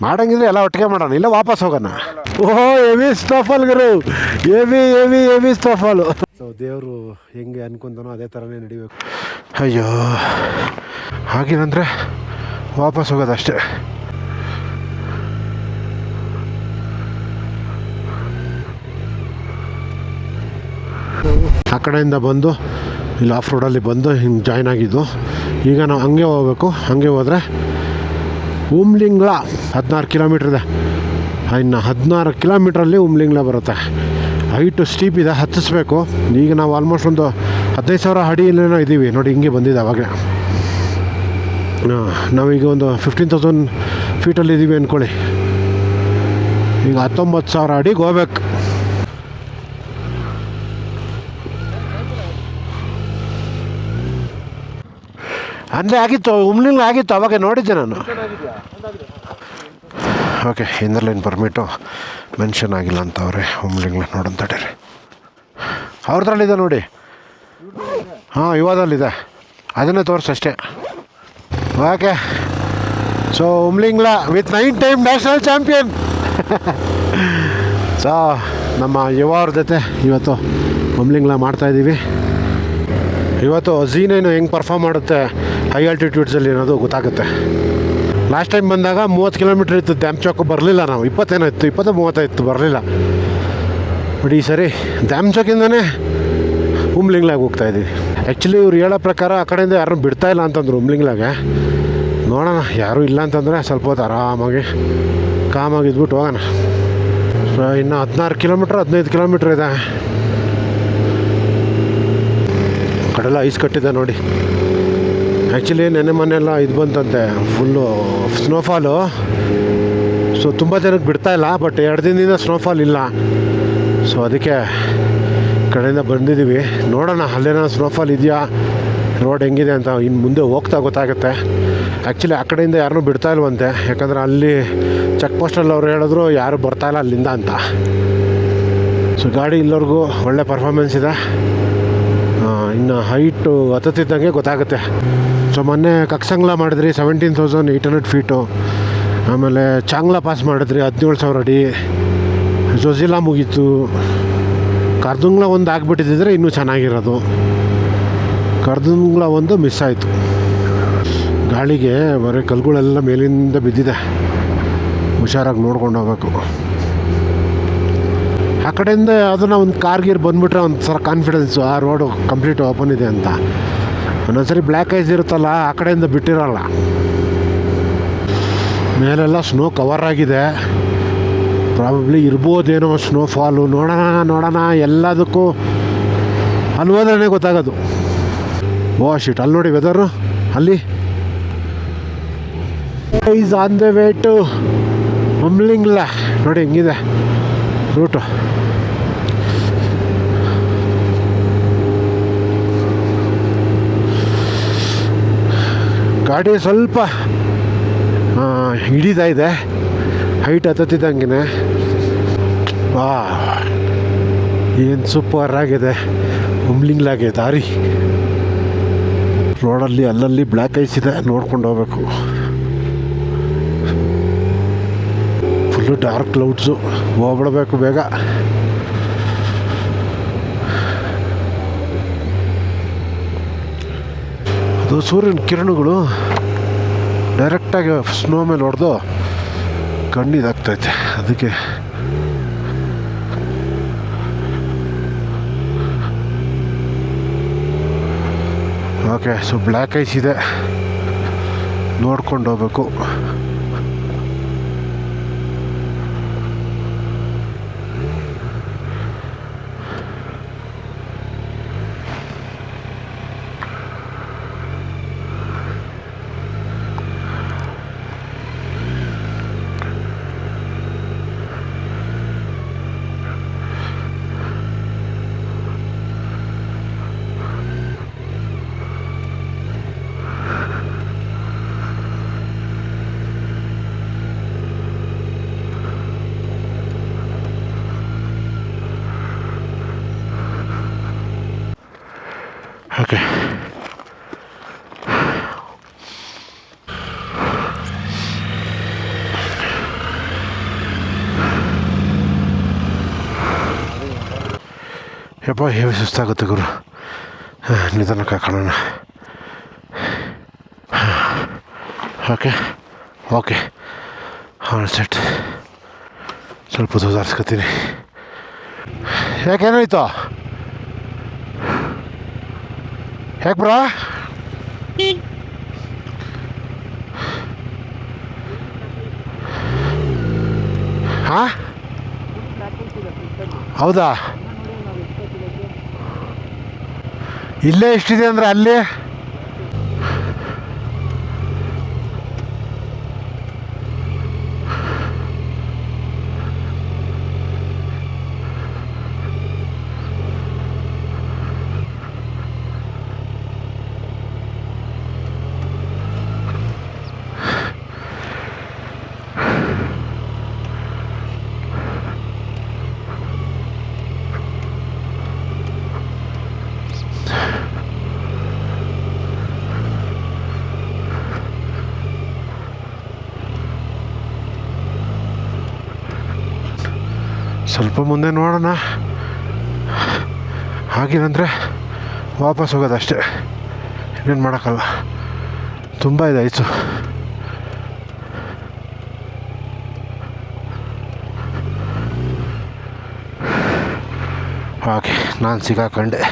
ಮಾಡಂಗಿದ್ರೆ ಎಲ್ಲ ಒಟ್ಟಿಗೆ ಮಾಡೋಣ, ಇಲ್ಲ ವಾಪಸ್ ಹೋಗೋಣ. ಓಹೋ ಹೆವಿ ಸ್ಟಫಲ್ ಗುರು, ಹೆವಿ ಹೆವಿ ಹೆವಿ ಸ್ಟಫಲು. ಸೊ ದೇವರು ಹೆಂಗೆ ಅನ್ಕೊಂತಾನೋ ಅದೇ ಥರನೇ ನಡಿಬೇಕು. ಅಯ್ಯೋ ಹಾಗೇನಂದರೆ ವಾಪಸ್ ಹೋಗೋದಷ್ಟೇ. ಆ ಕಡೆಯಿಂದ ಬಂದು ಇಲ್ಲಿ ಆಫ್ ರೋಡಲ್ಲಿ ಬಂದು ಹಿಂಗೆ ಜಾಯ್ನ್ ಆಗಿದ್ದು. ಈಗ ನಾವು ಹಂಗೆ ಹೋಗ್ಬೇಕು. ಹಂಗೆ ಹೋದರೆ ಉಮ್ಲಿಂಗ್ಲ 16 ಕಿಲೋಮೀಟ್ರ್ ಇದೆ. ಇನ್ನು 16 ಕಿಲೋಮೀಟ್ರಲ್ಲಿ ಉಮ್ಲಿಂಗ್ಲ ಬರುತ್ತೆ. ಹೈಟು ಸ್ಟೀಪ್ ಇದೆ, ಹತ್ತಿಸ್ಬೇಕು. ಈಗ ನಾವು ಆಲ್ಮೋಸ್ಟ್ ಒಂದು 15,000 ಅಡಿಯಲ್ಲೇನೋ ಇದ್ದೀವಿ ನೋಡಿ. ಹಿಂಗೆ ಬಂದಿದೆ ಅವಾಗ. ನಾವೀಗ ಒಂದು 15,000 ಫೀಟಲ್ಲಿ ಇದ್ದೀವಿ ಅಂದ್ಕೊಳ್ಳಿ. ಈಗ 19,000 ಅಡಿಗೆ ಹೋಗ್ಬೇಕು. ಅಂದರೆ ಆಗಿತ್ತು, ಉಮ್ಲಿಂಗ್ಲ ಆಗಿತ್ತು, ಅವಾಗ ನೋಡಿದ್ದೆ ನಾನು. Okay, inner line permit mention ಆಗಿಲ್ಲ ಅಂತ ಅವ್ರೆ. ಉಮ್ಲಿಂಗ್ಲ ನೋಡೋಣ ತಡೀರಿ, ಅವ್ರದ್ರಲ್ಲಿದೆ ನೋಡಿ. ಹಾಂ, ಯುವದಲ್ಲಿದೆ, ಅದನ್ನೇ ತೋರಿಸಷ್ಟೇ. Okay, so Umlingla with 9 time national champion. So ನಮ್ಮ ಯುವ ಅವ್ರ ಜೊತೆ ಇವತ್ತು ಉಮ್ಲಿಂಗ್ಲ ಮಾಡ್ತಾಯಿದ್ದೀವಿ. ಇವತ್ತು Z9 ಹೆಂಗೆ ಪರ್ಫಾರ್ಮ್ ಮಾಡುತ್ತೆ ಹೈ ಆಲ್ಟಿಟ್ಯೂಡ್ಸಲ್ಲಿ ಅನ್ನೋದು ಗೊತ್ತಾಗುತ್ತೆ. ಲಾಸ್ಟ್ ಟೈಮ್ ಬಂದಾಗ 30 ಕಿಲೋಮೀಟ್ರ್ ಇತ್ತು ದ್ಯಾಮ್ ಚೌಕ್, ಬರಲಿಲ್ಲ. ನಾವು 20 ಇತ್ತು, 20-30 ಇತ್ತು, ಬರಲಿಲ್ಲ. ಬಟ್ ಈ ಸರಿ ದ್ಯಾಮ್ ಚೌಕಿಂದನೇ ಉಮ್ಲಿಂಗ್ಲಾಗೆ ಹೋಗ್ತಾಯಿದ್ದೀವಿ. ಆ್ಯಕ್ಚುಲಿ ಇವ್ರು ಹೇಳೋ ಪ್ರಕಾರ ಆ ಕಡೆಯಿಂದ ಯಾರನ್ನೂ ಬಿಡ್ತಾಯಿಲ್ಲ ಅಂತಂದ್ರು ಉಮ್ಲಿಂಗ್ಲಾಗೆ. ನೋಡೋಣ, ಯಾರೂ ಇಲ್ಲ ಅಂತಂದರೆ ಸ್ವಲ್ಪ ಹೊತ್ತು ಆರಾಮಾಗಿ ಕಾಮಾಗಿ ಇದ್ಬಿಟ್ಟು ಹೋಗೋಣ. ಸೊ ಇನ್ನು 16 ಕಿಲೋಮೀಟ್ರ್ 15 ಕಿಲೋಮೀಟ್ರ್ ಇದೆ. ಕಡೆಲ್ಲ ಐಸ್ ಕಟ್ಟಿದೆ ನೋಡಿ. ಆ್ಯಕ್ಚುಲಿ ನೆನ್ನೆ ಮೊನ್ನೆಲ್ಲ ಇದು ಬಂತಂತೆ, ಫುಲ್ಲು ಸ್ನೋಫಾಲು. ಸೊ ತುಂಬ ಜನಕ್ಕೆ ಬಿಡ್ತಾಯಿಲ್ಲ, ಬಟ್ 2 ದಿನದಿಂದ ಸ್ನೋಫಾಲ್ ಇಲ್ಲ. ಸೊ ಅದಕ್ಕೆ ಕಡೆಯಿಂದ ಬಂದಿದ್ದೀವಿ. ನೋಡೋಣ ಅಲ್ಲೇನೋ ಸ್ನೋಫಾಲ್ ಇದೆಯಾ, ರೋಡ್ ಹೆಂಗಿದೆ ಅಂತ ಇನ್ನು ಮುಂದೆ ಹೋಗ್ತಾ ಗೊತ್ತಾಗುತ್ತೆ. ಆ್ಯಕ್ಚುಲಿ ಆ ಕಡೆಯಿಂದ ಯಾರನ್ನೂ ಬಿಡ್ತಾ ಇಲ್ವಂತೆ, ಯಾಕಂದರೆ ಅಲ್ಲಿ ಚೆಕ್ ಪೋಸ್ಟಲ್ಲಿ ಅವ್ರು ಹೇಳಿದ್ರು ಯಾರು ಬರ್ತಾಯಿಲ್ಲ ಅಲ್ಲಿಂದ ಅಂತ. ಸೊ ಗಾಡಿ ಇಲ್ಲವ್ರಿಗೂ ಒಳ್ಳೆ ಪರ್ಫಾರ್ಮೆನ್ಸ್ ಇದೆ. ಇನ್ನು ಹೈಟು ಹತ್ತುತ್ತಿದ್ದಂಗೆ ಗೊತ್ತಾಗುತ್ತೆ. ಸೊ ಮೊನ್ನೆ ಕಕ್ಸಂಗ್ಲ ಮಾಡಿದ್ರಿ 17,800 ಫೀಟು. ಆಮೇಲೆ ಚಾಂಗ್ಲಾ ಪಾಸ್ ಮಾಡಿದ್ರಿ 17,000 ಅಡಿ. ಜೊಜಿಲಾ ಮುಗೀತು. ಕರ್ದುಂಗ್ಲ ಒಂದು ಆಗಿಬಿಟ್ಟಿದ್ದರೆ ಇನ್ನೂ ಚೆನ್ನಾಗಿರೋದು. ಕರ್ದುಂಗ್ಲ ಒಂದು ಮಿಸ್ ಆಯಿತು. ಗಾಳಿಗೆ ಬರೀ ಕಲ್ಗಳೆಲ್ಲ ಮೇಲಿಂದ ಬಿದ್ದಿದೆ, ಹುಷಾರಾಗಿ ನೋಡ್ಕೊಂಡು ಹೋಗ್ಬೇಕು. ಆ ಕಡೆಯಿಂದ ಅದನ್ನು ಒಂದು ಕಾರ್ಗೀರ್ ಬಂದುಬಿಟ್ರೆ ಒಂದು ಥರ ಕಾನ್ಫಿಡೆನ್ಸು, ಆ ರೋಡು ಕಂಪ್ಲೀಟ್ ಓಪನ್ ಇದೆ ಅಂತ. ಒಂದೊಂದ್ಸರಿ ಬ್ಲ್ಯಾಕ್ ಐಸ್ ಇರುತ್ತಲ್ಲ, ಆ ಕಡೆಯಿಂದ ಬಿಟ್ಟಿರಲ್ಲ. ಮೇಲೆಲ್ಲ ಸ್ನೋ ಕವರ್ ಆಗಿದೆ, ಪ್ರಾಬಬ್ಲಿ ಇರ್ಬೋದೇನೋ ಸ್ನೋಫಾಲು. ನೋಡೋಣ ಎಲ್ಲದಕ್ಕೂ ಅಲ್ಲಿ ಹೋದ್ರೇ ಗೊತ್ತಾಗೋದು. ಓ ಶಿಟ್, ಅಲ್ಲಿ ನೋಡಿ ವೆದರು, ಅಲ್ಲಿ is on the way to Umlingla. ನೋಡಿ ಹೆಂಗಿದೆ ರೂಟು. ಗಾಡಿ ಸ್ವಲ್ಪ ಹಿಡಿತಾ ಇದೆ, ಹೈಟ್ ಹತ್ತುತ್ತಿದ್ದಂಗೆ. ವಾ, ಏನು ಸೂಪರ್ ಆಗಿದೆ ಉಮ್ಲಿಂಗ್ಲಾಗೆ ದಾರಿ. ರೋಡಲ್ಲಿ ಅಲ್ಲಲ್ಲಿ ಬ್ಲ್ಯಾಕ್ ಐಸ್ ಇದೆ, ನೋಡ್ಕೊಂಡು ಹೋಗ್ಬೇಕು. ಫುಲ್ಲು ಡಾರ್ಕ್ ಕ್ಲೌಡ್ಸು, ಹೋಗ್ಬಿಡ್ಬೇಕು ಬೇಗ. ಅದು ಸೂರ್ಯನ ಕಿರಣಗಳು ಡೈರೆಕ್ಟಾಗಿ ಸ್ನೋ ಮೇಲೆ ಹೊಡೆದು ಕಣ್ಣಿದಾಗ್ತೈತೆ, ಅದಕ್ಕೆ. ಓಕೆ, ಸೊ ಬ್ಲ್ಯಾಕ್ ಐಸ್ ಇದೆ, ನೋಡ್ಕೊಂಡು ಹೋಗ್ಬೇಕು. ಓಕೆ, ಯಪ್ಪ ಹೇಳಿ ಸುಸ್ತಾಗುತ್ತೆ ಗುರು. ನಿಧಾನಕ್ಕೆ ಹಾಕೋಣ. ಓಕೆ ಓಕೆ ಹಾಂ ಸೆಟ್. ಸ್ವಲ್ಪ ಸುಧಾರಿಸ್ಕೊತೀನಿ. ಯಾಕೇನಾಯ್ತು? ಯಾಕೆ ಬ್ರಾ? ಹಾಂ ಹೌದಾ? ಇಲ್ಲೇ ಎಷ್ಟಿದೆ ಅಂದರೆ ಅಲ್ಲಿ ಸ್ವಲ್ಪ ಮುಂದೆ ನೋಡೋಣ. ಹಾಗೇನಂದರೆ ವಾಪಸ್ ಹೋಗೋದಷ್ಟೇ, ಇನ್ನೇನು ಮಾಡೋಕ್ಕಲ್ಲ. ತುಂಬ ಇದೆ ಐಸು. ಓಕೆ ನಾನು ಸಿಕ್ಕಾಕೊಂಡೆ.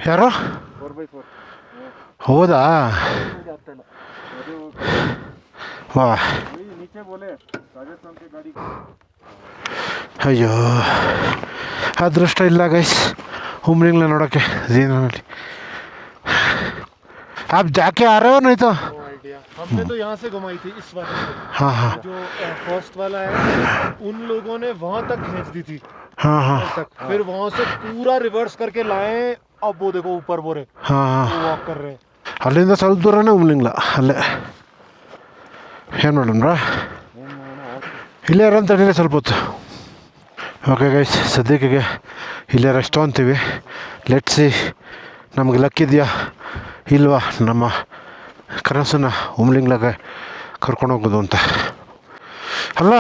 ಯಾರು? ಹೌದಾ? ವಾ ಅಯ್ಯೋ ಅದೃಷ್ಟ ಇಲ್ಲ ಗೈಸ್ उमलिंगला ನೋಡೋಕ್ಕೆ ज़ीनाली। आप जाके आ रहे हो नहीं तो? हमने तो यहाँ से घुमाई थी इस वाले से। हाँ हाँ जो फर्स्ट वाला है उन लोगों ने वहाँ तक खींच दी थी। हाँ हाँ तक फिर वहाँ से पूरा रिवर्स करके लाए। अब वो देखो ऊपर बोरे हाँ हाँ वॉक कर रहे हैं। ಅಲ್ಲಿಂದ ಸ್ವಲ್ಪ ದೂರನೇ ಉಮ್ಲಿಂಗ್ಲ ಅಲ್ಲೇ. ಏನು ಮಾಡೋಣ ಇಲ್ಲೇ ಇರೋಂತ ತಡೀರಿ ಸ್ವಲ್ಪ ಹೊತ್ತು. ಓಕೆ ಗೈಸ್ ಸದ್ಯಕ್ಕೆ ಇಲ್ಲೇ ರೆಸ್ಟ್ ತೊಗೊತೀವಿ. ಲೆಟ್ಸಿ ನಮಗೆ ಲಕ್ಕಿದೆಯಾ ಇಲ್ವಾ ನಮ್ಮ ಕನಸನ್ನು ಉಮ್ಲಿಂಗ್ಲಾಗೆ ಕರ್ಕೊಂಡೋಗೋದು ಅಂತ. ಅಲ್ಲ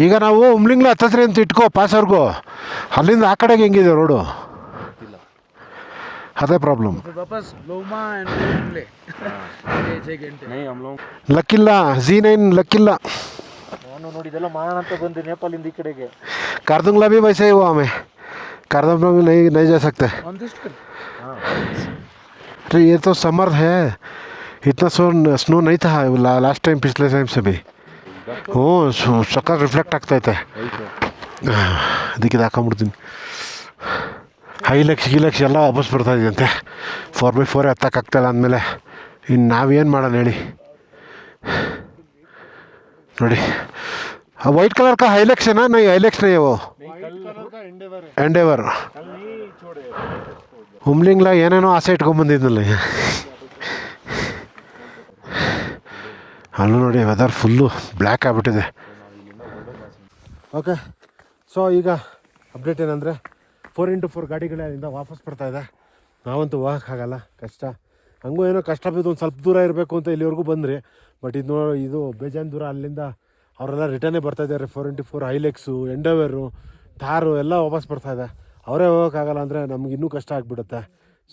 ಈಗ ನಾವು ಉಮ್ಲಿಂಗ್ಲ ಹತ್ತತ್ರ ಅಂತ ಇಟ್ಕೋ ಪಾಸವ್ರಿಗೂ, ಅಲ್ಲಿಂದ ಆ ಕಡೆಗೆ ಹೆಂಗಿದೆ ರೋಡು? ಅದೇ ಪ್ರಾಬ್ಲಮ್. ಲಕ್ಕಿಲ್ಲ Z9 ಲಕ್ಕಿಲ್ಲ. ನಾನು ನೋಡಿ ಇದೆಲ್ಲ ಮಾಡೋಣ ಅಂತ ಬಂದೆ ನೇಪಾಳಿಂದ ಈ ಕಡೆಗೆ. कार्दुंगला भी वैसे ही हुआ हमें, कार्दुंगला भी नहीं जा सकते। अरे ये तो समर है, इतना स्नो नहीं था लास्ट टाइम, पिछले टाइम से भी. ಓ ಸಕ್ಕ ರಿಫ್ಲೆಕ್ಟ್ ಆಗ್ತೈತೆ. ಅದಕ್ಕೆ ಹಾಕೊಂಬಿಡ್ತೀನಿ. ಹೈಲಕ್ಸ್ ಎಲ್ಲ ವಾಪಸ್ ಬರ್ತಾಯಿದ್ದಂತೆ. 4x4 ಹತ್ತಕ್ಕಾಗ್ತಾಯಿಲ್ಲ ಅಂದಮೇಲೆ ಇನ್ನು ನಾವೇನು ಮಾಡೋಣ ಹೇಳಿ. ನೋಡಿ वाइट कलर का हाइलक्स है ना? नहीं हाइलक्स नहीं है वो, एंडेवर. ಉಮ್ಲಿಂಗ್ಲ ಏನೇನೋ ಆಸೆ ಇಟ್ಕೊಂಬಂದಿದ್ನಲ್ಲ. ಅಲ್ಲೂ ನೋಡಿ ವೆದರ್ ಫುಲ್ಲು ಬ್ಲ್ಯಾಕ್ ಆಗಿಬಿಟ್ಟಿದೆ. ಓಕೆ ಸೊ ಈಗ ಅಪ್ಡೇಟ್ ಏನಂದರೆ 4x4 ಗಾಡಿಗಳೇ ಅಲ್ಲಿಂದ ವಾಪಸ್ ಬರ್ತಾಯಿದೆ. ನಾವಂತೂ ಹೋಗೋಕ್ಕಾಗಲ್ಲ, ಕಷ್ಟ. ಹಂಗೂ ಏನೋ ಕಷ್ಟ ಬಿದ್ದು ಒಂದು ಸ್ವಲ್ಪ ದೂರ ಇರಬೇಕು ಅಂತ ಇಲ್ಲಿವರೆಗೂ ಬಂದ್ರಿ. ಬಟ್ ಇದು ಬೇಜಾನ್ ದೂರ. ಅಲ್ಲಿಂದ ಅವರೆಲ್ಲ ರಿಟರ್ನೇ ಬರ್ತಾಯಿದ್ದಾರೆ. 4x4 ಹೈಲೆಕ್ಸು, ಎಂಡೋವರು, ಥಾರು ಎಲ್ಲ ವಾಪಸ್ ಬರ್ತಾಯಿದೆ. ಅವರೇ ಹೋಗೋಕ್ಕಾಗಲ್ಲ ಅಂದರೆ ನಮ್ಗೆ ಇನ್ನೂ ಕಷ್ಟ ಆಗಿಬಿಡುತ್ತೆ.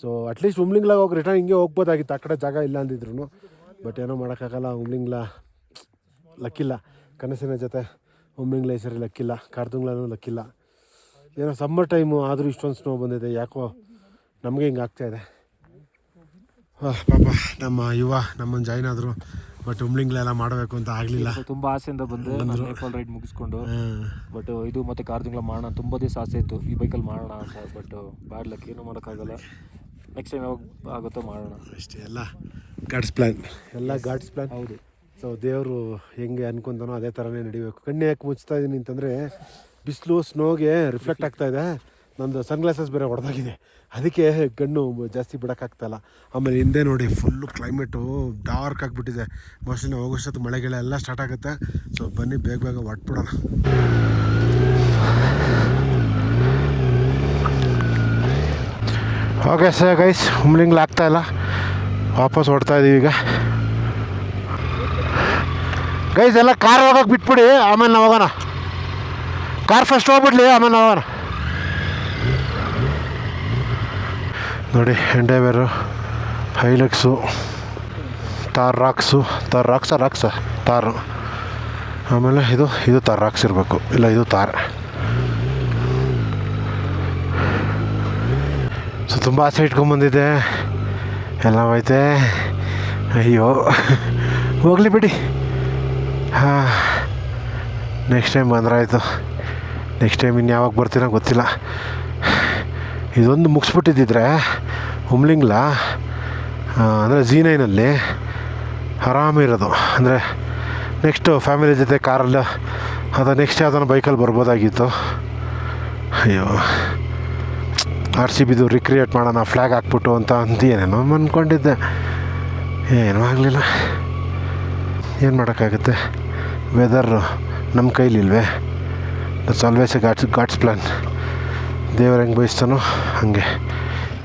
ಸೊ ಅಟ್ಲೀಸ್ಟ್ ಉಮ್ಲಿಂಗ್ಲಾಗ ಹೋಗಿ ರಿಟರ್ನ್ ಹಿಂಗೆ ಹೋಗ್ಬೋದಾಗಿತ್ತು, ಆ ಕಡೆ ಜಾಗ ಇಲ್ಲ ಅಂದಿದ್ರು. ಬಟ್ ಏನೋ ಮಾಡೋಕ್ಕಾಗಲ್ಲ. ಉಮ್ಲಿಂಗ್ಲ ಲಕ್ಕಿಲ್ಲ. ಕನಸಿನ ಜೊತೆ ಉಮ್ಲಿಂಗ್ಲ ಈ ಸರಿ ಲಕ್ಕಿಲ್ಲ, ಕಾರ್ದುಂಗ್ಲೂ ಲಕ್ಕಿಲ್ಲ. ಏನೋ ಸಮ್ಮರ್ ಟೈಮು ಆದರೂ ಇಷ್ಟೊಂದು ಸ್ನೋ ಬಂದಿದೆ. ಯಾಕೋ ನಮಗೆ ಹಿಂಗೆ ಆಗ್ತಾಯಿದೆ. ಪಾಪ ನಮ್ಮ ಯುವ ನಮ್ಮನ್ನು ಜಾಯ್ನ್ ಆದರು. ಬಟ್ ಉಮ್ಲಿಂಗ್ಲೆಲ್ಲ ಮಾಡಬೇಕು ಅಂತ ಆಗಲಿಲ್ಲ. ತುಂಬ ಆಸೆಯಿಂದ ಬಂದೆ ನೇಪಾಲ್ ರೈಡ್ ಮುಗಿಸ್ಕೊಂಡು. ಬಟ್ ಇದು ಮತ್ತೆ ಕಾರ್ದಿಂಗ್ಲ ಮಾಡೋಣ, ತುಂಬ ದಿವಸ ಆಸೆ ಇತ್ತು ಈ ಬೈಕಲ್ಲಿ ಮಾಡೋಣ ಅಂತ. ಬಟ್ ಬ್ಯಾಡ್ ಲಕ್, ಏನೂ ಮಾಡೋಕ್ಕಾಗಲ್ಲ. ನೆಕ್ಸ್ಟ್ ಟೈಮ್ ಯಾವಾಗ ಆಗುತ್ತೋ ಮಾಡೋಣ ಅಷ್ಟೇ. ಎಲ್ಲ ಗಾಡ್ಸ್ ಪ್ಲ್ಯಾನ್, ಎಲ್ಲ ಗಾಡ್ಸ್ ಪ್ಲ್ಯಾನ್. ಹೌದು. ಸೊ ದೇವರು ಹೆಂಗೆ ಅನ್ಕೊಂತಾನೋ ಅದೇ ಥರನೇ ನಡಿಬೇಕು. ಕಣ್ಣು ಯಾಕೆ ಮುಚ್ತಾ ಇದ್ದೀನಿ ಅಂತಂದರೆ ಬಿಸಿಲು ಸ್ನೋಗೆ ರಿಫ್ಲೆಕ್ಟ್ ಆಗ್ತಾ ಇದೆ. ನಂದು ಸನ್ಗ್ಲಾಸಸ್ ಬೇರೆ ಹೊಡೆದಾಗಿದೆ, ಅದಕ್ಕೆ ಕಣ್ಣು ಜಾಸ್ತಿ ಬಿಡೋಕ್ಕಾಗ್ತಾಯಿಲ್ಲ. ಆಮೇಲೆ ಹಿಂದೆ ನೋಡಿ ಫುಲ್ಲು ಕ್ಲೈಮೇಟು ಡಾರ್ಕ್ ಆಗಿಬಿಟ್ಟಿದೆ. ಮೋಸ್ಟ್ಲಿ ನಾವು ಹೋಗೋಷ್ಟೊತ್ತು ಮಳೆಗೆಲ್ಲ ಎಲ್ಲ ಸ್ಟಾರ್ಟ್ ಆಗುತ್ತೆ. ಸೊ ಬನ್ನಿ ಬೇಗ ಬೇಗ ಹೊಟ್ಬಿಡೋಣ. ಓಕೆ ಸರ್ ಗೈಸ್, ಉಮ್ಲಿಂಗ್ಲ ಆಗ್ತಾಯಿಲ್ಲ, ವಾಪಸ್ ಹೊಡ್ತಾ ಇದ್ದೀವಿ ಈಗ. ಗೈಸ್ ಎಲ್ಲ ಕಾರ್ ಹೋಗೋಕೆ ಬಿಟ್ಬಿಡಿ, ಆಮೇಲೆ ನಾವು ಹೋಗೋಣ. ಕಾರ್ ಫಸ್ಟ್ ಹೋಗ್ಬಿಡ್ಲಿ, ಆಮೇಲೆ ನಾವು ಹೋಗೋಣ. ನೋಡಿ ಎಂಡೇವೇರು, ಹೈಲಕ್ಸು, ತಾರ್ ರಾಕ್ಸು, ತಾರು. ಆಮೇಲೆ ಇದು ತಾರ್ ರಾಕ್ಸ್ ಇರಬೇಕು, ಇಲ್ಲ ಇದು ತಾರ್. ಸೊ ತುಂಬ ಆಸೆ ಇಟ್ಕೊಂಬಂದಿದ್ದೆ, ಎಲ್ಲ ಐತೆ. ಅಯ್ಯೋ ಹೋಗಲಿ ಬಿಡಿ. ಹಾಂ, ನೆಕ್ಸ್ಟ್ ಟೈಮ್ ಬಂದ್ರಾಯ್ತು. ನೆಕ್ಸ್ಟ್ ಟೈಮ್ ಇನ್ನು ಯಾವಾಗ ಬರ್ತೀನೋ ಗೊತ್ತಿಲ್ಲ. ಇದೊಂದು ಮುಗಿಸ್ಬಿಟ್ಟಿದ್ದಿದ್ರೆ ಉಮ್ಲಿಂಗ್ಲ ಅಂದರೆ Z9 ಆರಾಮಿರೋದು. ಅಂದರೆ ನೆಕ್ಸ್ಟು ಫ್ಯಾಮಿಲಿ ಜೊತೆ ಕಾರಲ್ಲಿ ಅಥವಾ ನೆಕ್ಸ್ಟ್ ಯಾವುದೋ ಬೈಕಲ್ಲಿ ಬರ್ಬೋದಾಗಿತ್ತು. ಅಯ್ಯೋ, RCBದು ರಿಕ್ರಿಯೇಟ್ ಮಾಡೋಣ ಫ್ಲ್ಯಾಗ್ ಹಾಕ್ಬಿಟ್ಟು ಅಂತ ಏನೇನೋ ಅಂದ್ಕೊಂಡಿದ್ದೆ, ಏನೂ ಆಗಲಿಲ್ಲ. ಏನು ಮಾಡೋಕ್ಕಾಗುತ್ತೆ, ವೆದರು ನಮ್ಮ ಕೈಲಿಲ್ವೇ. That's always a God's plan. ದೇವ್ರು ಹೆಂಗೆ ಬಯಸ್ತಾನೋ ಹಾಗೆ.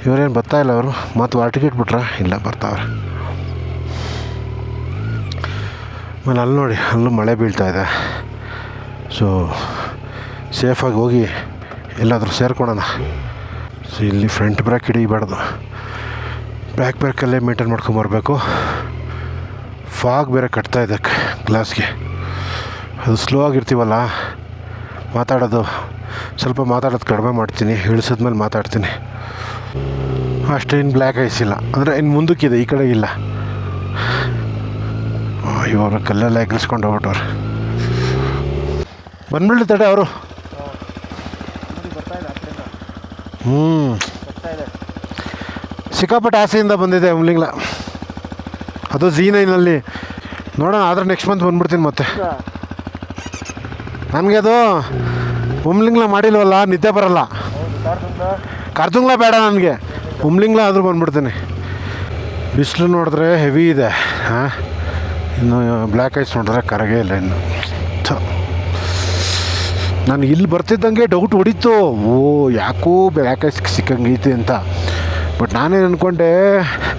ಇವರೇನು ಬರ್ತಾಯಿಲ್ಲ, ಅವರು ಮತ್ತು ಟಿಕೆಟ್ ಬಿಟ್ರಾ? ಇಲ್ಲ, ಬರ್ತಾವ್ರೆ. ಆಮೇಲೆ ಅಲ್ಲಿ ನೋಡಿ, ಅಲ್ಲೂ ಮಳೆ ಬೀಳ್ತಾಯಿದೆ. ಸೊ ಸೇಫಾಗಿ ಹೋಗಿ ಎಲ್ಲಾದರೂ ಸೇರ್ಕೊಳ್ಳೋಣ. ಸೊ ಇಲ್ಲಿ ಫ್ರಂಟ್ ಬ್ರೇಕ್ ಹಿಡಿಬಾರ್ದು, ಬ್ಯಾಕ್ ಬ್ರೇಕಲ್ಲೇ ಮೇಂಟೈನ್ ಮಾಡ್ಕೊಂಬರ್ಬೇಕು. ಫಾಗ್ ಬೇರೆ ಕಟ್ತಾ ಇದೆ ಗ್ಲಾಸ್ಗೆ. ಅದು ಸ್ಲೋ ಆಗಿರ್ತೀವಲ್ಲ, ಸ್ವಲ್ಪ ಮಾತಾಡೋದು ಕಡಿಮೆ ಮಾಡ್ತೀನಿ, ಇಳಿಸಿದ್ಮೇಲೆ ಮಾತಾಡ್ತೀನಿ ಅಷ್ಟೇ. ಇನ್ನು ಬ್ಲ್ಯಾಕ್ ಐಸ್ ಇಲ್ಲ, ಅಂದರೆ ಇನ್ನು ಮುಂದಕ್ಕಿದೆ, ಈ ಕಡೆ ಇಲ್ಲ. ಇವಾಗ ಕಲ್ಲೆಲ್ಲ ಎಗ್ರಿಸ್ಕೊಂಡು ಹೋಗ್ಬಿಟ್ಟವ್ರು. ಬಂದ್ಬಿಡ್ಲಿ ತಡೆ ಅವರು. ಸಿಕ್ಕಾಪಟ್ಟೆ ಆಸೆಯಿಂದ ಬಂದಿದೆ ಉಮ್ಲಿಂಗ್ಲ, ಅದು Z9 ನೋಡೋಣ. ಆದರೆ ನೆಕ್ಸ್ಟ್ ಮಂತ್ ಬಂದ್ಬಿಡ್ತೀನಿ ಮತ್ತೆ. ನನಗೆ ಅದು ಉಮ್ಲಿಂಗ್ಲ ಮಾಡಿಲ್ವಲ್ಲ, ನಿದ್ದೆ ಬರಲ್ಲ. ಕಾರ್ದುಂಗ್ಲ ಬೇಡ ನನಗೆ, ಉಮ್ಲಿಂಗ್ಲ ಆದರೂ ಬಂದ್ಬಿಡ್ತೀನಿ. ಬಿಸಿಲು ನೋಡಿದ್ರೆ ಹೆವಿ ಇದೆ. ಹಾಂ, ಇನ್ನು ಬ್ಲ್ಯಾಕ್ ಐಸ್ ನೋಡಿದ್ರೆ ಕರಗೇ ಇಲ್ಲ ಇನ್ನು. ನಾನು ಇಲ್ಲಿ ಬರ್ತಿದ್ದಂಗೆ ಡೌಟ್ ಹೊಡಿತು, ಯಾಕೋ ಬ್ಲ್ಯಾಕ್ ಐಸ್ ಸಿಕ್ಕಂಗೈತಿ ಅಂತ. ಬಟ್ ನಾನೇನು ಅಂದ್ಕೊಂಡೆ,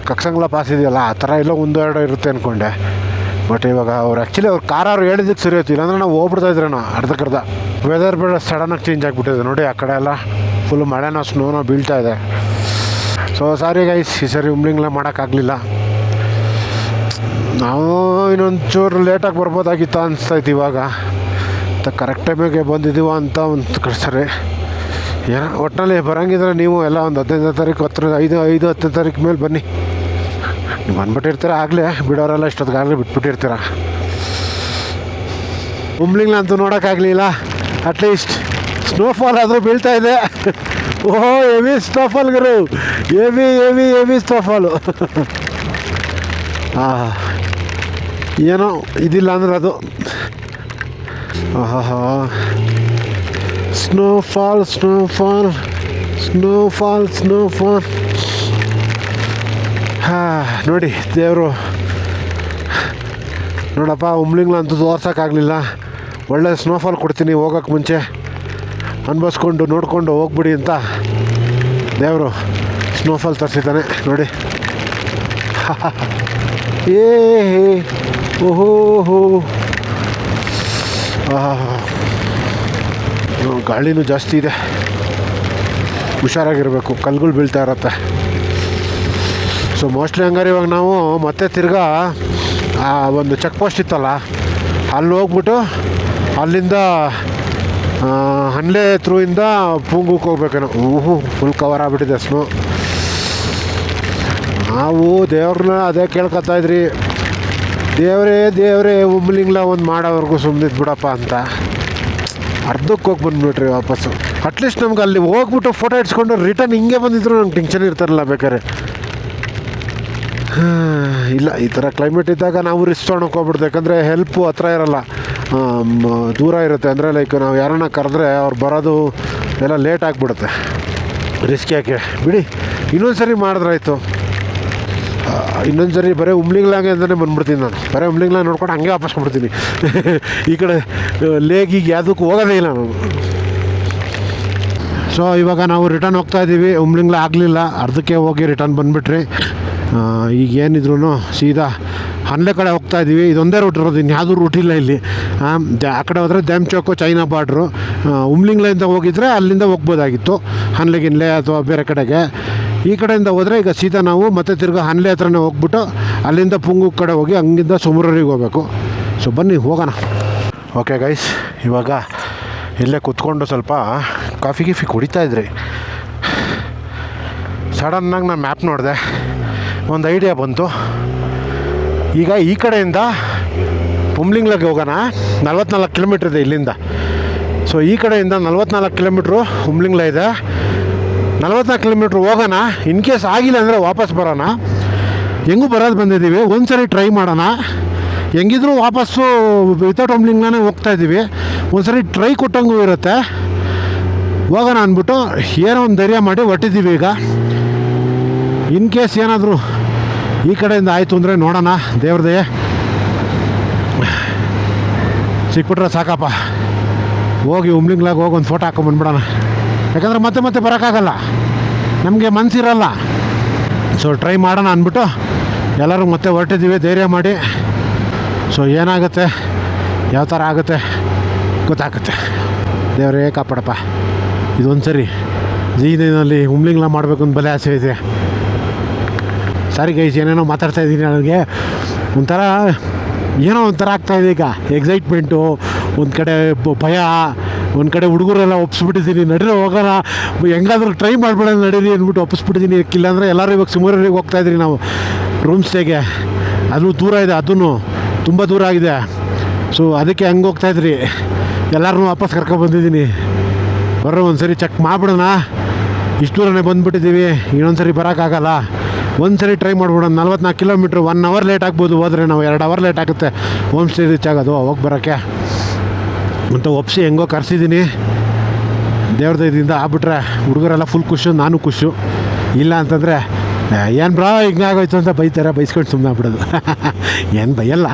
ಕಕ್ಸಂಗ್ಲ ಪಾಸ್ ಇದೆಯಲ್ಲ ಆ ಥರ ಎಲ್ಲ 1-2 ಇರುತ್ತೆ ಅಂದ್ಕೊಂಡೆ. ಬಟ್ ಇವಾಗ ಅವ್ರು ಕಾರವ್ರು ಹೇಳಿದ್ದಕ್ಕೆ ಸರಿ ಹೋಯ್ತು, ಇಲ್ಲಾಂದ್ರೆ ನಾವು ಹೋಗ್ಬಿಡ್ತಾಯಿದ್ರೆ ಅರ್ಧಕ್ಕರ್ಧ. ವೆದರ್ ಬೇಡ ಸಡನ್ನಾಗಿ ಚೇಂಜ್ ಆಗಿಬಿಟ್ಟಿದೆ ನೋಡಿ. ಆ ಕಡೆ ಎಲ್ಲ ಫುಲ್ಲು ಮಳೆನೋ ಸ್ನೋನೋ ಬೀಳ್ತಾ ಇದೆ. ಸೊ ಸಾರಿ ಗೈಸ್, ಈ ಸರಿ ಉಮ್ಲಿಂಗ್ಲ ಮಾಡೋಕ್ಕಾಗಲಿಲ್ಲ. ನಾವು ಇನ್ನೊಂಚೂರು ಲೇಟಾಗಿ ಬರ್ಬೋದಾಗಿತ್ತು ಅನಿಸ್ತೈತಿ ಇವಾಗ. ಕರೆಕ್ಟ್ ಟೈಮಿಗೆ ಬಂದಿದ್ದೀವ ಅಂತ ಒಂದು ಸರಿ. ಏನೋ ಒಟ್ಟಿನಲ್ಲಿ ಬರೋಂಗಿದ್ರೆ ನೀವು ಎಲ್ಲ ಒಂದು 15ನೇ ತಾರೀಕು 10 ತಾರೀಕು ಮೇಲೆ ಬನ್ನಿ. ನೀವು ಬಂದ್ಬಿಟ್ಟಿರ್ತೀರ, ಆಗಲೇ ಬಿಡೋರೆಲ್ಲ ಇಷ್ಟೊತ್ತಿಗಾಗಲೇ ಬಿಟ್ಬಿಟ್ಟಿರ್ತೀರ. ಉಮ್ಲಿಂಗ್ಲ ಅಂತೂ ನೋಡೋಕ್ಕಾಗಲಿಲ್ಲ. ಅಟ್ಲೀಸ್ಟ್ ಸ್ನೋಫಾಲ್ ಆದರೂ ಬೀಳ್ತಾ ಇದೆ. ಓಹೋ, ಹೆವಿ ಸ್ನೋಫಾಲ್ಗರು, ಹೆವಿ ಸ್ನೋಫಾಲು. ಏನೋ ಇದಿಲ್ಲ ಅಂದ್ರೆ ಅದು. ಸ್ನೋಫಾಲ್. ನೋಡಿ ದೇವರು ನೋಡಪ್ಪ, ಉಮ್ಲಿಂಗ್ಲ ಅಂತೂ ತೋರ್ಸೋಕ್ಕಾಗಲಿಲ್ಲ. ಒಳ್ಳೆ ಸ್ನೋಫಾಲ್ ಕೊಡ್ತೀನಿ ಹೋಗೋಕ್ಕೆ ಮುಂಚೆ, ಅನ್ಭವಿಸ್ಕೊಂಡು ನೋಡಿಕೊಂಡು ಹೋಗ್ಬಿಡಿ ಅಂತ ದೇವರು ಸ್ನೋಫಾಲ್ ತರಿಸಿದ್ದಾನೆ ನೋಡಿ. ಓಹೋ, ಗಾಳಿನೂ ಜಾಸ್ತಿ ಇದೆ, ಹುಷಾರಾಗಿರಬೇಕು, ಕಲ್ಗಳು ಬೀಳ್ತಾ ಇರತ್ತೆ. ಸೊ ಮೋಸ್ಟ್ಲಿ ಹಂಗಾರೆ ಇವಾಗ ನಾವು ಮತ್ತೆ ತಿರ್ಗಾ ಒಂದು ಚೆಕ್ ಪೋಸ್ಟ್ ಇತ್ತಲ್ಲ, ಅಲ್ಲಿ ಹೋಗ್ಬಿಟ್ಟು ಅಲ್ಲಿಂದ ಹನ್ಲೆ ಥ್ರೂಯಿಂದ ಪೂಂಗುಕ್ಕೆ ಹೋಗ್ಬೇಕೇನೋ. ಫುಲ್ ಕವರ್ ಆಗಿಬಿಟ್ಟಿದೆ ಸ್ನೋ. ನಾವು ದೇವ್ರನ್ನ ಅದೇ ಕೇಳ್ಕೊತಾಯಿದ್ರಿ, ದೇವರೇ ಉಮ್ಲಿಂಗ್ಲ ಒಂದು ಮಾಡೋವರೆಗೂ ಸುಮ್ಮನಿದ್ದು ಬಿಡಪ್ಪ ಅಂತ ಅರ್ಧಕ್ಕೆ ಹೋಗಿ ಬಂದುಬಿಟ್ರಿ ವಾಪಸ್ಸು. ಅಟ್ಲೀಸ್ಟ್ ನಮ್ಗೆ ಅಲ್ಲಿ ಹೋಗ್ಬಿಟ್ಟು ಫೋಟೋ ಇಡ್ಸ್ಕೊಂಡು ರಿಟರ್ನ್ ಹಿಂಗೆ ಬಂದಿದ್ರು ನಂಗೆ ಟೆನ್ಷನ್ ಇರ್ತಾರಲ್ಲ ಬೇಕಾದ್ರೆ. ಇಲ್ಲ, ಈ ಥರ ಕ್ಲೈಮೇಟ್ ಇದ್ದಾಗ ನಾವು ರಿಸ್ಕ್ ತೊಗೊಳಕ್ಕೆ ಹೋಗ್ಬಿಡ್ತು. ಯಾಕಂದರೆ ಹೆಲ್ಪು ಹತ್ರ ಇರೋಲ್ಲ, ದೂರ ಇರುತ್ತೆ. ಅಂದರೆ ಲೈಕ್ ನಾವು ಯಾರನ್ನ ಕರೆದ್ರೆ ಅವ್ರು ಬರೋದು ಎಲ್ಲ ಲೇಟ್ ಆಗಿಬಿಡುತ್ತೆ. ರಿಸ್ಕ್ ಯಾಕೆ ಬಿಡಿ, ಇನ್ನೊಂದು ಸರಿ ಮಾಡಿದ್ರಾಯ್ತು. ಇನ್ನೊಂದು ಸರಿ ಬರೀ ಉಮ್ಲಿಂಗ್ಲಾಗೆ ಅಂತಲೇ ಬಂದ್ಬಿಡ್ತೀನಿ ನಾನು. ಬರೀ ಉಮ್ಲಿಂಗ್ಲಾ ನೋಡ್ಕೊಂಡು ಹಂಗೆ ವಾಪಸ್ ಕೊಡ್ತೀನಿ. ಈ ಕಡೆ ಲೇಗಿಗೆ ಯಾವುದಕ್ಕೂ ಹೋಗೋದೇ ಇಲ್ಲ ನಾನು. ಸೊ ಇವಾಗ ನಾವು ರಿಟರ್ನ್ ಹೋಗ್ತಾಯಿದ್ದೀವಿ. ಉಮ್ಲಿಂಗ್ಲಾ ಆಗಲಿಲ್ಲ, ಅರ್ಧಕ್ಕೆ ಹೋಗಿ ರಿಟರ್ನ್ ಬಂದುಬಿಟ್ರಿ. ಈಗ ಏನಿದ್ರು ಸೀದಾ ಹನ್ಲೆ ಕಡೆ ಹೋಗ್ತಾಯಿದ್ದೀವಿ. ಇದೊಂದೇ ರೂಟ್ ಇರೋದು, ಇನ್ಯಾವುದೂ ರೂಟ್ ಇಲ್ಲ ಇಲ್ಲಿ. ಆ ಕಡೆ ಹೋದರೆ ಡ್ಯಾಮ್ ಚೌಕು, ಚೈನಾ ಬಾರ್ಡ್ರು. ಉಮ್ಲಿಂಗ್ಲಿಂದ ಹೋಗಿದ್ರೆ ಅಲ್ಲಿಂದ ಹೋಗ್ಬೋದಾಗಿತ್ತು ಹನ್ಲೆಗಿನ್ಲೆ ಅಥವಾ ಬೇರೆ ಕಡೆಗೆ. ಈ ಕಡೆಯಿಂದ ಹೋದರೆ ಈಗ ಸೀದಾ ನಾವು ಮತ್ತೆ ತಿರ್ಗಾ ಹನ್ಲೆ ಹತ್ರನೇ ಹೋಗ್ಬಿಟ್ಟು ಅಲ್ಲಿಂದ ಪುಂಗು ಕಡೆ ಹೋಗಿ ಹಂಗಿಂದ ಸುಮೂರರಿಗೆ ಹೋಗಬೇಕು. ಸೊ ಬನ್ನಿ ಹೋಗೋಣ. ಓಕೆ ಗೈಸ್, ಇವಾಗ ಇಲ್ಲೇ ಕೂತ್ಕೊಂಡು ಸ್ವಲ್ಪ ಕಾಫಿ ಕುಡಿತಾಯಿದ್ರಿ. ಸಡನ್ನಾಗಿ ನಾನು ಮ್ಯಾಪ್ ನೋಡಿದೆ, ಒಂದು ಐಡಿಯಾ ಬಂತು. ಈಗ ಈ ಕಡೆಯಿಂದ ಉಮ್ಲಿಂಗ್ಲಾಗೆ ಹೋಗೋಣ. 44 ಕಿಲೋಮೀಟ್ರ್ ಇದೆ ಇಲ್ಲಿಂದ. ಸೊ ಈ ಕಡೆಯಿಂದ 44 ಕಿಲೋಮೀಟ್ರು ಉಮ್ಲಿಂಗ್ಲಾ ಇದೆ. 44 ಕಿಲೋಮೀಟ್ರ್ ಹೋಗೋಣ. ಇನ್ ಕೇಸ್ ಆಗಿಲ್ಲ ಅಂದರೆ ವಾಪಸ್ ಬರೋಣ. ಹೆಂಗೂ ಬರೋದು ಬಂದಿದ್ದೀವಿ, ಒಂದು ಸರಿ ಟ್ರೈ ಮಾಡೋಣ. ಹೆಂಗಿದ್ರು ವಾಪಸ್ಸು ವಿತೌಟ್ ಉಮ್ಲಿಂಗ್ಲಾನೇ ಹೋಗ್ತಾಯಿದ್ದೀವಿ. ಒಂದು ಸರಿ ಟ್ರೈ ಕೊಟ್ಟಂಗೂ ಇರುತ್ತೆ. ಹೋಗೋಣ ಅಂದ್ಬಿಟ್ಟು ಏನೋ ಒಂದು ಧೈರ್ಯ ಮಾಡಿ ಹೊಟ್ಟಿದ್ದೀವಿ. ಈಗ ಇನ್ ಕೇಸ್ ಏನಾದರೂ ಈ ಕಡೆಯಿಂದ ಆಯಿತು ಅಂದರೆ ನೋಡೋಣ. ದೇವ್ರದೇ ಸಿಕ್ಬಿಟ್ರೆ ಸಾಕಪ್ಪ. ಹೋಗಿ ಉಮ್ಲಿಂಗ್ಲಾಗ ಹೋಗಿ ಒಂದು ಫೋಟೋ ಹಾಕೊಂಬಂದ್ಬಿಡೋಣ. ಯಾಕಂದರೆ ಮತ್ತೆ ಬರೋಕ್ಕಾಗಲ್ಲ, ನಮಗೆ ಮನಸ್ಸಿರಲ್ಲ. ಸೊ ಟ್ರೈ ಮಾಡೋಣ ಅಂದ್ಬಿಟ್ಟು ಎಲ್ಲರೂ ಮತ್ತೆ ಹೊರಟಿದ್ದೀವಿ ಧೈರ್ಯ ಮಾಡಿ. ಸೊ ಏನಾಗುತ್ತೆ, ಯಾವ ಥರ ಆಗುತ್ತೆ ಗೊತ್ತಾಗುತ್ತೆ. ದೇವರೇ ಕಾಪಾಡಪ್ಪ. ಇದೊಂದು ಸರಿ ಜೀವನದಲ್ಲಿ ಉಮ್ಲಿಂಗ್ಲಾ ಮಾಡಬೇಕು ಅಂತ ಬಲೆ ಆಸೆ ಇದೆ. ಸಾರಿ ಗೈಸ್, ಏನೇನೋ ಮಾತಾಡ್ತಾಯಿದ್ದೀನಿ. ನನಗೆ ಒಂಥರ ಆಗ್ತಾಯಿದೆ ಈಗ. ಎಕ್ಸೈಟ್ಮೆಂಟು, ಒಂದು ಕಡೆ ಭಯ, ಒಂದು ಕಡೆ ಹುಡುಗರೆಲ್ಲ ಒಪ್ಪಿಸ್ಬಿಟ್ಟಿದ್ದೀನಿ. ನಡೀರಿ ಹೋಗೋಣ, ಹೆಂಗಾದ್ರೂ ಟ್ರೈ ಮಾಡ್ಬೇಡ ನಡೀರಿ ಅಂದ್ಬಿಟ್ಟು ಒಪ್ಪಿಸ್ಬಿಟ್ಟಿದ್ದೀನಿ. ಇಲ್ಲಾಂದರೆ ಎಲ್ಲರೂ ಇವಾಗ ಸುಮಾರಿಗೆ ಹೋಗ್ತಾಯಿದ್ರಿ ನಾವು ರೂಮ್ ಸ್ಟೇಗೆ. ಅದು ದೂರ ಇದೆ, ಅದೂ ತುಂಬ ದೂರ ಆಗಿದೆ. ಸೊ ಅದಕ್ಕೆ ಹಂಗೆ ಹೋಗ್ತಾಯಿದ್ರಿ. ಎಲ್ಲರೂ ವಾಪಸ್ ಕರ್ಕೊಬಂದಿದ್ದೀನಿ. ಬರ್ರಿ ಒಂದು ಸರಿ ಚೆಕ್ ಮಾಡಿಬಿಡೋಣ. ಇಷ್ಟು ದೂರನೇ ಬಂದುಬಿಟ್ಟಿದ್ದೀವಿ, ಇನ್ನೊಂದು ಸರಿ ಬರೋಕ್ಕಾಗಲ್ಲ. ಒಂದು ಸರಿ ಟ್ರೈ ಮಾಡ್ಬಿಡೋಣ. 44 ಕಿಲೋಮೀಟ್ರ್, 1 ಅವರ್ ಲೇಟ್ ಆಗ್ಬೋದು. ಹೋದರೆ ನಾವು 2 ಅವರ್ ಲೇಟ್ ಆಗುತ್ತೆ ಹೋಮ್ ಸ್ಟೇ ರೀಚ್ ಆಗೋದು, ಹೋಗಿ ಬರೋಕ್ಕೆ ಅಂತ ಒಪ್ಪಿಸಿ ಹೆಂಗೋ ಕರೆಸಿದ್ದೀನಿ. ದೇವ್ರ ದಯದಿಂದ ಆಗ್ಬಿಟ್ರೆ ಹುಡುಗರೆಲ್ಲ ಫುಲ್ ಖುಷು, ನಾನು ಖುಷು. ಇಲ್ಲ ಅಂತಂದರೆ ಏನು ಬ್ರಾ ಹಿಂಗಾಗೋಯ್ತು ಅಂತ ಬೈತಾರೆ, ಬೈಸ್ಕೊಂಡು ಸುಮ್ಮನೆ ಆಗ್ಬಿಡೋದು. ಏನು ಬೈಯಲ್ಲ,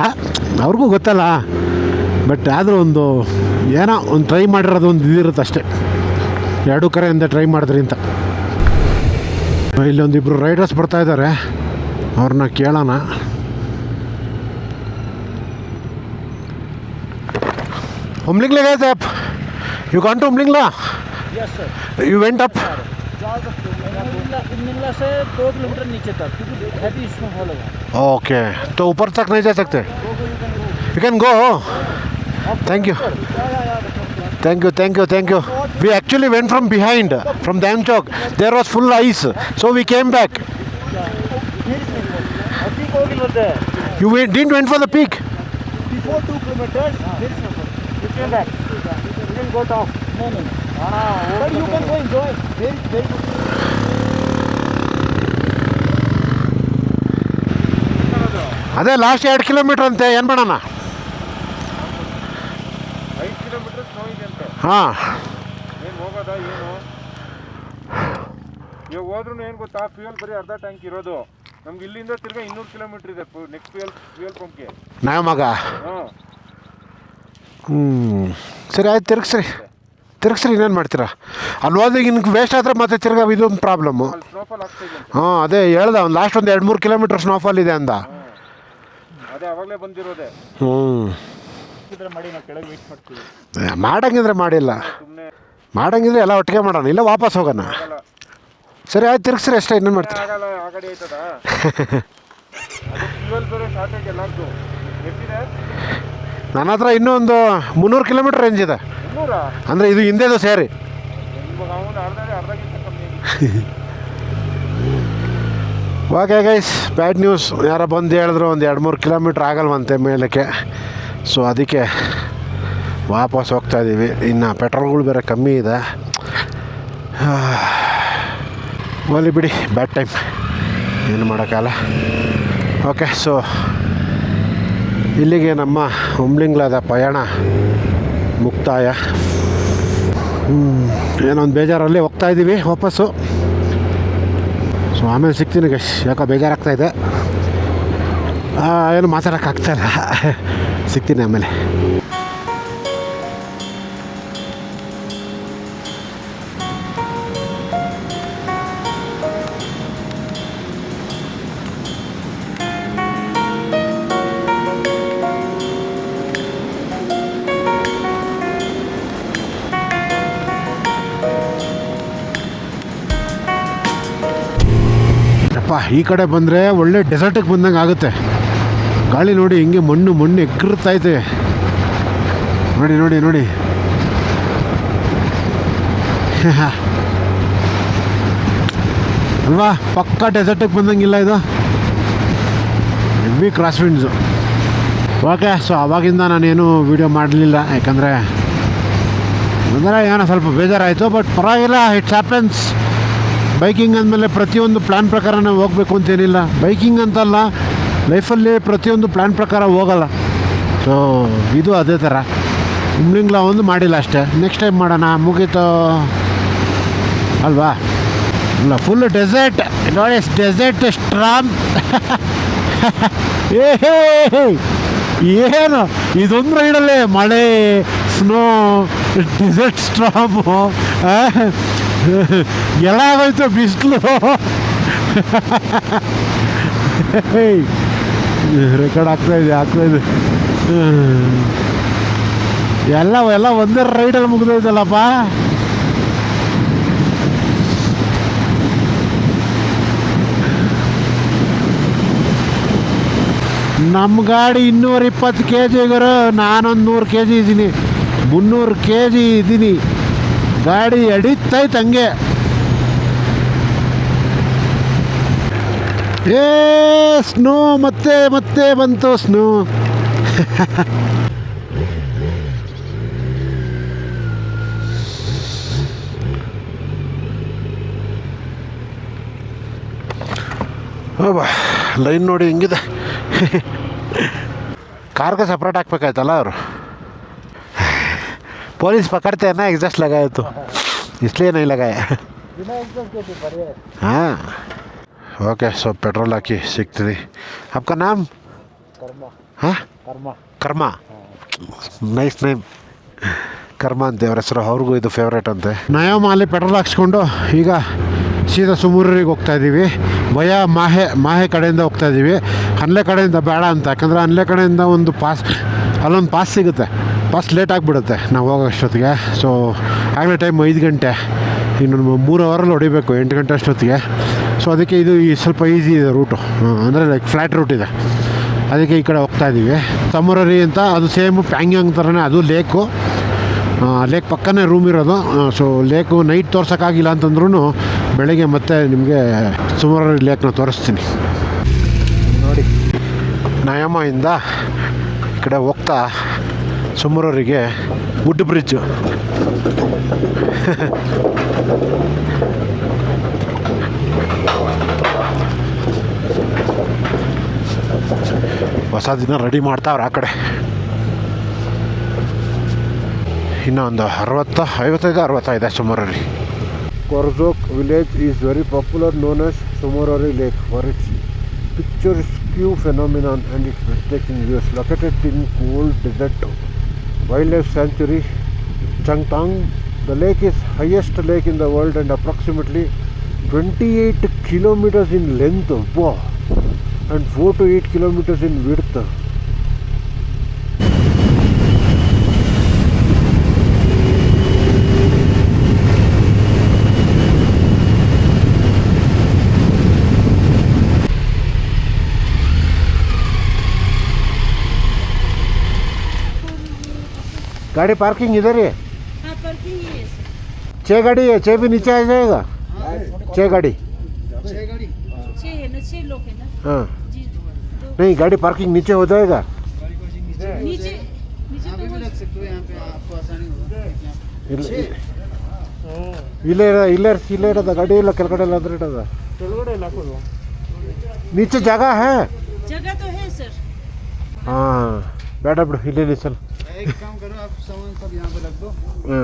ಅವ್ರಿಗೂ ಗೊತ್ತಲ್ಲ. ಬಟ್ ಆದರೂ ಒಂದು ಏನೋ ಒಂದು ಟ್ರೈ ಮಾಡಿರೋದು ಒಂದು ಇದಿರುತ್ತೆ ಅಷ್ಟೇ. 2 ಕಡೆಯಿಂದ ಟ್ರೈ ಮಾಡಿದ್ರಿ ಅಂತ. ಇಲ್ಲೊಂದಿಬ್ಬರು ರೈಡರ್ಸ್ ಬರ್ತಾಯಿದ್ದಾರೆ, ಅವ್ರನ್ನ ಕೇಳೋಣ. उमलिंगला गए थे आप? You gone to Umlingla? Yes sir. You went up? Umling La से 2 किलोमीटर नीचे तक क्योंकि हैवी स्नोफॉल है. Okay. तो ऊपर तक नहीं जा सकते? You can go. Thank you. Thank you. We actually went from behind, from Dam Chowk. There was full ice, so we came back. You didn't went for the peak? Before 2 kilometers, there is no problem. You came back. You can go down. No. But you can go enjoy. Very good. ಅದೇ last 2 kilometre ಅಂತೆ. ಏನು ಮಾಡೋಣ? 5 kilometre snow ಇದೆ ಅಂತೆ. ಹಾಂ, ಏನು ಹೋಗೋದಾ ಏನು? ಇವಾಗ ಹೋದ್ರೂ ಏನು ಗೊತ್ತಾ, ಫ್ಯೂಯಲ್ ಬರೀ ಅರ್ಧ ಟ್ಯಾಂಕ್ ಇರೋದು. ನಮ್ಗೆ ಇಲ್ಲಿಂದ ತಿರ್ಗಾ 200 ಕಿಲೋಮೀಟ್ರ್ ಇದೆ ನೆಕ್ಸ್ಟ್ ಫ್ಯೂಯಲ್ ಪಂಪ್ಗೆ. ನಾವ ಮಗ. ಹಾಂ, ಸರಿ ಆಯ್ತು, ತಿರ್ಗಿಸ್ರಿ ಇನ್ನೇನು ಮಾಡ್ತೀರಾ? ಅಲ್ಲಿ ಹೋದಾಗ ಇನ್ಗೆ ವೇಸ್ಟ್ ಆದರೆ ಮತ್ತೆ ತಿರ್ಗಾ ಇದೊಂದು ಪ್ರಾಬ್ಲಮ್ಮು. ಅಲ್ಲಿ ಸ್ನೋಫಾಲ್ ಆಗ್ತಾಯಿದೆ. ಹಾಂ, ಅದೇ ಹೇಳ್ದೆ, ಒಂದು ಲಾಸ್ಟ್ ಒಂದು 2-3 ಕಿಲೋಮೀಟ್ರ್ ಸ್ನೋಫಾಲ್ ಇದೆ ಅಂದ. ಅದೇ ಅವಾಗಲೇ ಬಂದಿರೋದೆ. ಮಾಡಿ ನಾವು ಕೆಳಗೆ ವೇಟ್ ಮಾಡ್ತೀವಿ. ಮಾಡಂಗಿದ್ರೆ ಮಾಡಿಲ್ಲ, ಸುಮ್ಮನೆ ಮಾಡಂಗಿದ್ರೆ ಎಲ್ಲ ಒಟ್ಟಿಗೆ ಮಾಡೋಣ, ಇಲ್ಲ ವಾಪಸ್ ಹೋಗೋಣ. ಸರಿ ಆಯ್ತು, ತಿರ್ಗಿಸ್ರಿ ಅಷ್ಟೇ, ಇನ್ನೇನು ಮಾಡ್ತೀರಾ? ಆಗಲ್ಲ, ಆ ಕಡೆ ಆಯ್ತದ. ಫ್ಯೂಯಲ್ ಬೇರೆ ಶಾರ್ಟೇಜ್ ಎಲ್ಲಾರ್ದು. ಎಷ್ಟಿದೆ? ನನ್ನ ಹತ್ರ ಇನ್ನೂ ಒಂದು 300 ಕಿಲೋಮೀಟ್ರ್ ರೇಂಜ್ ಇದೆ. 300? ಅಂದರೆ ಇದು ಹಿಂದೆದು ಸೇರಿ. ಇವಾಗ ಅವನು ಅರ್ಧಕ್ಕಿಂತ ಕಮ್ಮಿ ಆಗಿದೆ. Okay guys, bad news. ಯಾರೋ ಬಂದು ಹೇಳಿದ್ರು ಒಂದು 2-3 ಕಿಲೋಮೀಟ್ರ್ ಆಗಲ್ವಂತೆ ಮೇಲಕ್ಕೆ. ಸೊ ಅದಕ್ಕೆ ವಾಪಸ್ ಹೋಗ್ತಾಯಿದ್ದೀವಿ. ಇನ್ನು ಪೆಟ್ರೋಲ್ಗಳು ಬೇರೆ ಕಮ್ಮಿ ಇದೆ. ಹೋಗಲಿ ಬಿಡಿ, ಬ್ಯಾಡ್ ಟೈಮ್, ಏನು ಮಾಡೋಕ್ಕಲ್ಲ. ಓಕೆ, ಸೊ ಇಲ್ಲಿಗೆ ನಮ್ಮ ಉಮ್ಲಿಂಗ್ಲಾದ ಪಯಣ ಮುಕ್ತಾಯ. ಏನೊಂದು ಬೇಜಾರಲ್ಲಿ ಹೋಗ್ತಾಯಿದ್ದೀವಿ ವಾಪಸ್ಸು. ಸೊ ಆಮೇಲೆ ಸಿಗ್ತೀನಿ ಗೈಸ್, ಯಾಕೋ ಬೇಜಾರಾಗ್ತಾಯಿದೆ, ಏನು ಮಾತಾಡೋಕ್ಕಾಗ್ತಾಯಿಲ್ಲ. ಸಿಗ್ತೀನಿ ಆಮೇಲೆ. ಈ ಕಡೆ ಬಂದರೆ ಒಳ್ಳೆ ಡೆಸರ್ಟಿಗೆ ಬಂದಂಗೆ ಆಗುತ್ತೆ. ಗಾಳಿ ನೋಡಿ ಹಿಂಗೆ ಮಣ್ಣು ಎಗ್ಗಿರ್ತೈತೆ. ನೋಡಿ ನೋಡಿ ನೋಡಿ ಅಲ್ವಾ, ಪಕ್ಕ ಡೆಸರ್ಟಿಗೆ ಬಂದಂಗಿಲ್ಲ ಇದು. Heavy cross winds. Okay, so ಆವಾಗಿಂದ ನಾನೇನು ವೀಡಿಯೋ ಮಾಡಲಿಲ್ಲ, ಯಾಕಂದರೆ ಏನೋ ಸ್ವಲ್ಪ ಬೇಜಾರಾಯಿತು. ಬಟ್ ಪರವಾಗಿಲ್ಲ, ಇಟ್ಸ್ ಹ್ಯಾಪನ್ಸ್. ಬೈಕಿಂಗ್ ಅಂದಮೇಲೆ ಪ್ರತಿಯೊಂದು ಪ್ಲ್ಯಾನ್ ಪ್ರಕಾರನೇ ಹೋಗಬೇಕು ಅಂತೇನಿಲ್ಲ. ಬೈಕಿಂಗ್ ಅಂತಲ್ಲ, ಲೈಫಲ್ಲಿ ಪ್ರತಿಯೊಂದು ಪ್ಲ್ಯಾನ್ ಪ್ರಕಾರ ಹೋಗಲ್ಲ. ಸೊ ಇದು ಅದೇ ಥರ. ಉಮ್ಲಿಂಗ್ಲಾ ಒಂದು ಮಾಡಿಲ್ಲ ಅಷ್ಟೇ, ನೆಕ್ಸ್ಟ್ ಟೈಮ್ ಮಾಡೋಣ, ಮುಗೀತು ಅಲ್ವಾ. ಇಲ್ಲ, ಫುಲ್ ಡೆಸರ್ಟ್ ನೋಡಿ, ಡೆಸರ್ಟ್ ಸ್ಟ್ರಾಮ್. ಏನು ಇದೊಂದು ರೈಡಲ್ಲೇ ಮಳೆ, ಸ್ನೋ, ಡೆಸರ್ಟ್ ಸ್ಟ್ರಾಮು, ಎಲ್ಲ ಆಗೋಯ್ತು ಬಿಸಿಲು. ರೆಕಾರ್ಡ್ ಆಗ್ತಾಯಿದೆ. ಎಲ್ಲ ಒಂದೇ ರೈಡಲ್ಲಿ ಮುಗಿದೋಯ್ತಲ್ಲಪ್ಪ. ನಮ್ಮ ಗಾಡಿ 220 kg ಇಗೋರು, ನಾನೊಂದು 100 kg ಇದ್ದೀನಿ, 300 kg ಇದ್ದೀನಿ. ಗಾಡಿ ಎಡಿತೈತೆ ಹಂಗೆ. ಸ್ನೋ ಮತ್ತೆ ಬಂತು ಸ್ನೋ. ಲೈನ್ ನೋಡಿ ಹೆಂಗಿದೆ. ಕಾರ್ಗೆ ಸಪ್ರೇಟ್ ಹಾಕ್ಬೇಕಾಯ್ತಲ್ಲ ಅವರು. पुलिस पकड़ते हैं ना, एग्जॉस्ट लगाए तो इसलिए नहीं लगाया. हाँ ओके. सो पेट्रोल हाकि सिग्ती. आपका नाम? हाँ, कर्मा. ನೈಸ್ ನೇಮ್, ಕರ್ಮ ಅಂತೆ ಅವ್ರ ಹೆಸರು. ಅವ್ರಿಗೂ ಇದು ಫೇವ್ರೇಟ್ ಅಂತೆ. ನಯೋಮಾಲಿ ಪೆಟ್ರೋಲ್ ಹಾಕ್ಸ್ಕೊಂಡು ಈಗ ಸೀದಾ ಸುಮೂರಿಗೆ ಹೋಗ್ತಾಯಿದ್ದೀವಿ. ಭಯ ಮಾಹೆ ಕಡೆಯಿಂದ ಹೋಗ್ತಾಯಿದ್ದೀವಿ. ಅನ್ಲೆ ಕಡೆಯಿಂದ ಬೇಡ ಅಂತ, ಯಾಕಂದರೆ ಅನ್ಲೆ ಕಡೆಯಿಂದ ಒಂದು ಪಾಸ್, ಅಲ್ಲೊಂದು ಪಾಸ್ ಸಿಗುತ್ತೆ. ಪಾಸ್ ಲೇಟ್ ಆಗಿಬಿಡುತ್ತೆ ನಾವು ಹೋಗೋ ಅಷ್ಟೊತ್ತಿಗೆ. ಸೊ ಆಗಲೇ ಟೈಮ್ 5 ಗಂಟೆ, ಇನ್ನೊಂದು 3 ಅವರಲ್ಲಿ ಹೊಡಿಬೇಕು 8 ಗಂಟೆ ಅಷ್ಟೊತ್ತಿಗೆ. ಸೊ ಅದಕ್ಕೆ ಇದು ಸ್ವಲ್ಪ ಈಸಿ ಇದೆ ರೂಟು, ಅಂದರೆ ಲೈಕ್ ಫ್ಲ್ಯಾಟ್ ರೂಟ್ ಇದೆ. ಅದಕ್ಕೆ ಈ ಕಡೆ ಹೋಗ್ತಾಯಿದ್ದೀವಿ. ಸಮುರರಿ ಅಂತ, ಅದು ಸೇಮು ಪ್ಯಾಂಗ್ಯಾಂಗ್ ಥರನೇ, ಅದು ಲೇಕು. ಲೇಕ್ ಪಕ್ಕನೇ ರೂಮ್ ಇರೋದು. ಸೊ ಲೇಕು ನೈಟ್ ತೋರ್ಸೋಕ್ಕಾಗಿಲ್ಲ ಅಂತಂದ್ರೂ ಬೆಳಗ್ಗೆ ಮತ್ತೆ ನಿಮಗೆ ಸಮುರರಿ ಲೇಕ್ನ ತೋರಿಸ್ತೀನಿ ನೋಡಿ. ನಯಮಯಿಂದ ಈ ಕಡೆ ಹೋಗ್ತಾ ಸುಮೂರರಿಗೆ ವುಡ್ ಬ್ರಿಡ್ಜು. ಹೊಸ ದಿನ ರೆಡಿ ಮಾಡ್ತಾವ್ರೆ ಆ ಕಡೆ. ಇನ್ನೊಂದು 60-55 Tsomoriri. Korzok village is very popular, known as Tsomoriri lake for its picturesque phenomenon and its breathtaking views. Located in cool desert wildlife sanctuary Changtang, the lake is highest lake in the world and approximately 28 kilometers in length, wow, and 4 to 8 kilometers in width. गाड़ी parking इधर ही है? हाँ, parking ही है sir. 6 गाड़ी है, 6 भी नीचे आ जाएगा. 6 गाड़ी. 6 है ना, 6 लोग है ना हाँ जी तो नहीं गाड़ी पार्किंग नीचे हो जाएगा नीचे नीचे तो ಇಲ್ಲೇ ಇಲ್ಲೇ ಇರೋದ ಗಾಡಿ ಇಲ್ಲ ಕೆಳಗಡೆ ಎಲ್ಲ ಅಂದ್ರೆ ಇರೋದ ಕೆಳಗಡೆ ಎಲ್ಲ ಹಾಕೋದು नीचे जगह है जगह तो है सर हाँ ಬೇಡ ಬಿಡು ಇಲ್ಲೇ ನಿಲ್ಸಲ್ಲ एक काम करो आप सामान सब यहाँ पे रख दो हाँ